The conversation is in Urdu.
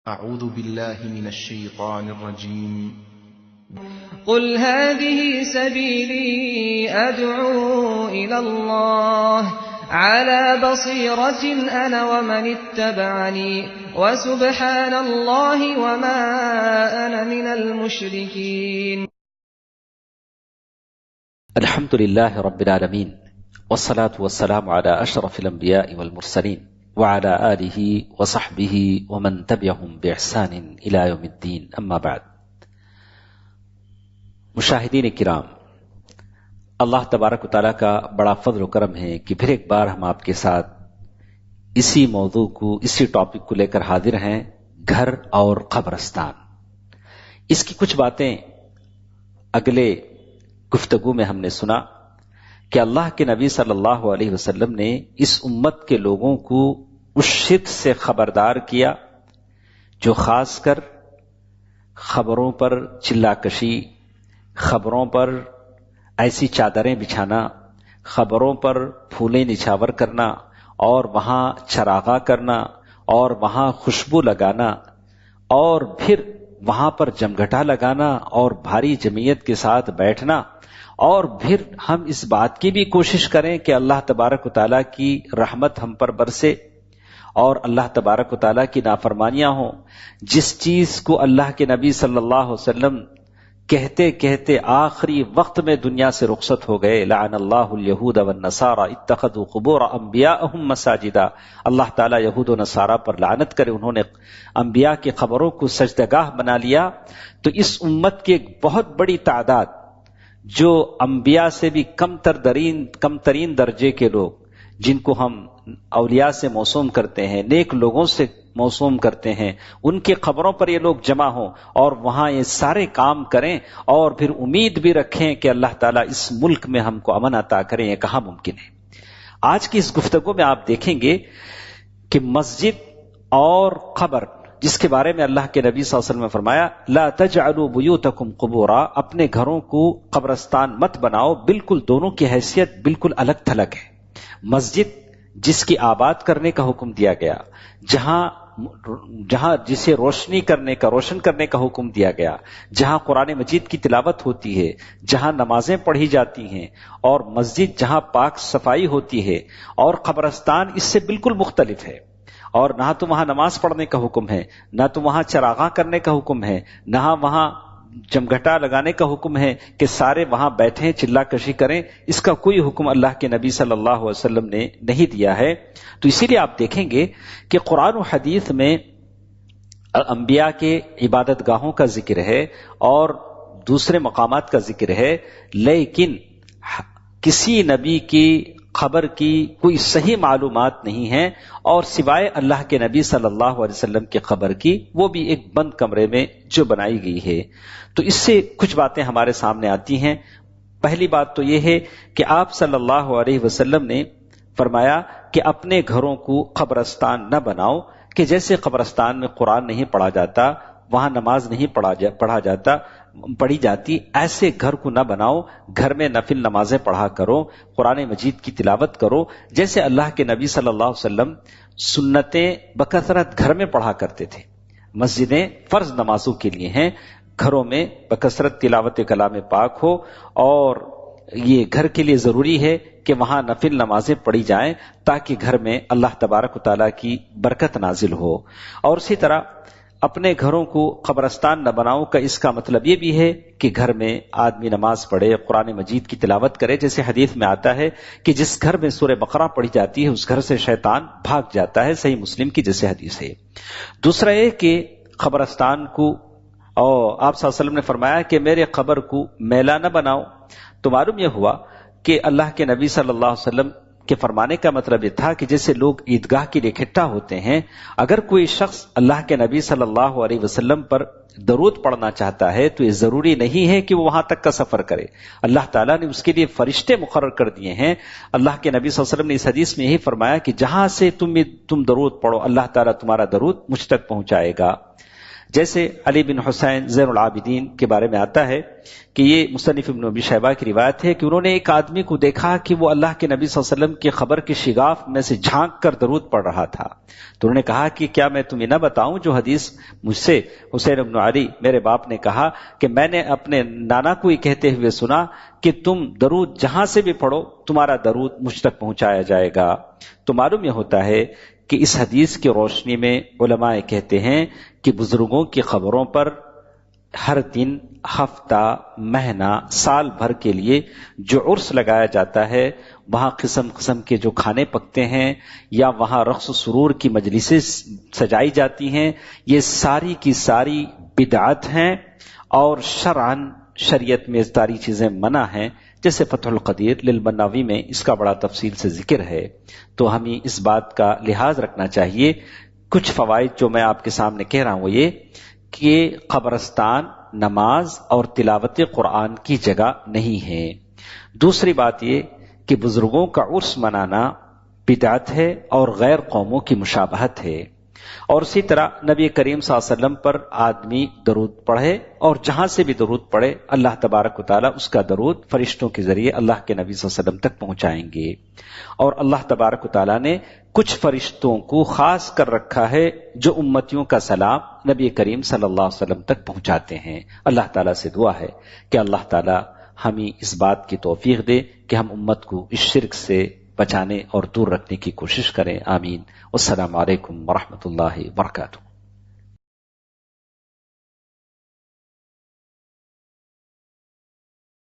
أعوذ بالله من الشيطان الرجيم. قل هذه سبيلي أدعو إلى الله على بصيرة أنا ومن اتبعني وسبحان الله وما أنا من المشركين. الحمد لله رب العالمين والصلاة والسلام على أشرف الأنبياء والمرسلين وعلى آله وصحبه ومن تبعهم بإحسان إلى يوم الدين. أما بعد. مشاہدین کرام، اللہ تبارک و تعالیٰ کا بڑا فضل و کرم ہے کہ پھر ایک بار ہم آپ کے ساتھ اسی موضوع کو، اسی ٹاپک کو لے کر حاضر ہیں، گھر اور قبرستان. اس کی کچھ باتیں اگلے گفتگو میں ہم نے سنا کہ اللہ کے نبی صلی اللہ علیہ وسلم نے اس امت کے لوگوں کو اس شرک سے خبردار کیا جو خاص کر خبروں پر چلا کشی، خبروں پر ایسی چادریں بچھانا، خبروں پر پھولیں نچھاور کرنا اور وہاں چراغاں کرنا اور وہاں خوشبو لگانا اور پھر وہاں پر جمگھٹا لگانا اور بھاری جمعیت کے ساتھ بیٹھنا، اور پھر ہم اس بات کی بھی کوشش کریں کہ اللہ تبارک و تعالیٰ کی رحمت ہم پر برسے اور اللہ تبارک و تعالیٰ کی نافرمانیاں ہوں. جس چیز کو اللہ کے نبی صلی اللہ علیہ وسلم کہتے کہتے آخری وقت میں دنیا سے رخصت ہو گئے، لعن اللہ الیہود والنصارى اتخذوا قبور انبیاءہم مساجدا، اللہ تعالیٰ یہود و نصارہ پر لعنت کرے، انہوں نے انبیاء کی قبروں کو سجدگاہ بنا لیا. تو اس امت کی ایک بہت بڑی تعداد جو انبیاء سے بھی کم ترین درجے کے لوگ، جن کو ہم اولیاء سے موسوم کرتے ہیں، نیک لوگوں سے موسوم کرتے ہیں، ان کے قبروں پر یہ لوگ جمع ہوں اور وہاں یہ سارے کام کریں اور پھر امید بھی رکھیں کہ اللہ تعالیٰ اس ملک میں ہم کو امن عطا کریں. یہ کہاں ممکن ہے؟ آج کی اس گفتگو میں آپ دیکھیں گے کہ مسجد اور قبر، جس کے بارے میں اللہ کے نبی صلی اللہ علیہ وسلم نے فرمایا لا تجعلوا بیوتکم قبورا، اپنے گھروں کو قبرستان مت بناؤ، بالکل دونوں کی حیثیت بالکل الگ تھلگ ہے. مسجد جس کی آباد کرنے کا حکم دیا گیا، جہاں جسے روشن کرنے کا حکم دیا گیا، جہاں قرآن مجید کی تلاوت ہوتی ہے، جہاں نمازیں پڑھی جاتی ہیں، اور مسجد جہاں پاک صفائی ہوتی ہے، اور قبرستان اس سے بالکل مختلف ہے. اور نہ تو وہاں نماز پڑھنے کا حکم ہے، نہ تو وہاں چراغاں کرنے کا حکم ہے، نہ وہاں جمگھٹا لگانے کا حکم ہے کہ سارے وہاں بیٹھیں چلا کشی کریں. اس کا کوئی حکم اللہ کے نبی صلی اللہ علیہ وسلم نے نہیں دیا ہے. تو اسی لیے آپ دیکھیں گے کہ قرآن و حدیث میں انبیاء کے عبادت گاہوں کا ذکر ہے اور دوسرے مقامات کا ذکر ہے، لیکن کسی نبی کی خبر کی کوئی صحیح معلومات نہیں ہیں، اور سوائے اللہ کے نبی صلی اللہ علیہ وسلم کی خبر کی، وہ بھی ایک بند کمرے میں جو بنائی گئی ہے. تو اس سے کچھ باتیں ہمارے سامنے آتی ہیں. پہلی بات تو یہ ہے کہ آپ صلی اللہ علیہ وسلم نے فرمایا کہ اپنے گھروں کو قبرستان نہ بناؤ، کہ جیسے قبرستان میں قرآن نہیں پڑھا جاتا، وہاں نماز نہیں پڑھی جاتی، ایسے گھر کو نہ بناؤ. گھر میں نفل نمازیں پڑھا کرو، قرآن مجید کی تلاوت کرو، جیسے اللہ کے نبی صلی اللہ علیہ وسلم سنتیں بکثرت گھر میں پڑھا کرتے تھے. مسجدیں فرض نمازوں کے لیے ہیں، گھروں میں بکثرت تلاوت کلام پاک ہو، اور یہ گھر کے لیے ضروری ہے کہ وہاں نفل نمازیں پڑھی جائیں تاکہ گھر میں اللہ تبارک و تعالیٰ کی برکت نازل ہو. اور اسی طرح اپنے گھروں کو قبرستان نہ بناؤ کا اس کا مطلب یہ بھی ہے کہ گھر میں آدمی نماز پڑھے، قرآن مجید کی تلاوت کرے، جیسے حدیث میں آتا ہے کہ جس گھر میں سورہ بقرہ پڑھی جاتی ہے اس گھر سے شیطان بھاگ جاتا ہے، صحیح مسلم کی جیسے حدیث ہے. دوسرا یہ کہ قبرستان کو، اور آپ صلی اللہ علیہ وسلم نے فرمایا کہ میرے قبر کو میلہ نہ بناؤ. تو معلوم یہ ہوا کہ اللہ کے نبی صلی اللہ علیہ وسلم کے فرمانے کا مطلب یہ تھا کہ جیسے لوگ عیدگاہ کے لیے اکٹھا ہوتے ہیں، اگر کوئی شخص اللہ کے نبی صلی اللہ علیہ وسلم پر درود پڑھنا چاہتا ہے تو یہ ضروری نہیں ہے کہ وہ وہاں تک کا سفر کرے. اللہ تعالیٰ نے اس کے لیے فرشتے مقرر کر دیے ہیں. اللہ کے نبی صلی اللہ علیہ وسلم نے اس حدیث میں یہی فرمایا کہ جہاں سے تم درود پڑھو، اللہ تعالیٰ تمہارا درود مجھ تک پہنچائے گا. جیسے علی بن حسین زین العابدین کے بارے میں آتا ہے کہ یہ مصنف ابن ابی شیبہ کی روایت ہے کہ انہوں نے ایک آدمی کو دیکھا کہ وہ اللہ کے نبی صلی اللہ علیہ وسلم کی خبر کے شگاف میں سے جھانک کر درود پڑھ رہا تھا. تو انہوں نے کہا کہ کیا میں تمہیں نہ بتاؤں جو حدیث مجھ سے حسین بن علی میرے باپ نے کہا کہ میں نے اپنے نانا کو یہ کہتے ہوئے سنا کہ تم درود جہاں سے بھی پڑھو تمہارا درود مجھ تک پہنچایا جائے گا. تو معلوم یہ ہوتا ہے کہ اس حدیث کی روشنی میں علماء کہتے ہیں کہ بزرگوں کی خبروں پر ہر دن، ہفتہ، مہینہ، سال بھر کے لیے جو عرس لگایا جاتا ہے، وہاں قسم قسم کے جو کھانے پکتے ہیں یا وہاں رقص و سرور کی مجلسیں سجائی جاتی ہیں، یہ ساری کی ساری بدعت ہیں اور شرعاً شریعت میں ساری چیزیں منع ہیں. جیسے فتح القدیر للبناوی میں اس کا بڑا تفصیل سے ذکر ہے. تو ہمیں اس بات کا لحاظ رکھنا چاہیے. کچھ فوائد جو میں آپ کے سامنے کہہ رہا ہوں وہ یہ کہ قبرستان نماز اور تلاوت قرآن کی جگہ نہیں ہے. دوسری بات یہ کہ بزرگوں کا عرس منانا بدعت ہے اور غیر قوموں کی مشابہت ہے. اور اسی طرح نبی کریم صلی اللہ علیہ وسلم پر آدمی درود پڑھے اور جہاں سے بھی درود پڑھے اللہ تبارک و تعالیٰ اس کا درود فرشتوں کے ذریعے اللہ کے نبی صلی اللہ علیہ وسلم تک پہنچائیں گے. اور اللہ تبارک و تعالیٰ نے کچھ فرشتوں کو خاص کر رکھا ہے جو امتیوں کا سلام نبی کریم صلی اللہ علیہ وسلم تک پہنچاتے ہیں. اللہ تعالیٰ سے دعا ہے کہ اللہ تعالیٰ ہمیں اس بات کی توفیق دے کہ ہم امت کو اس شرک سے بچانے اور دور رکھنے کی کوشش کریں. آمین. والسلام علیکم ورحمۃ اللہ وبرکاتہ.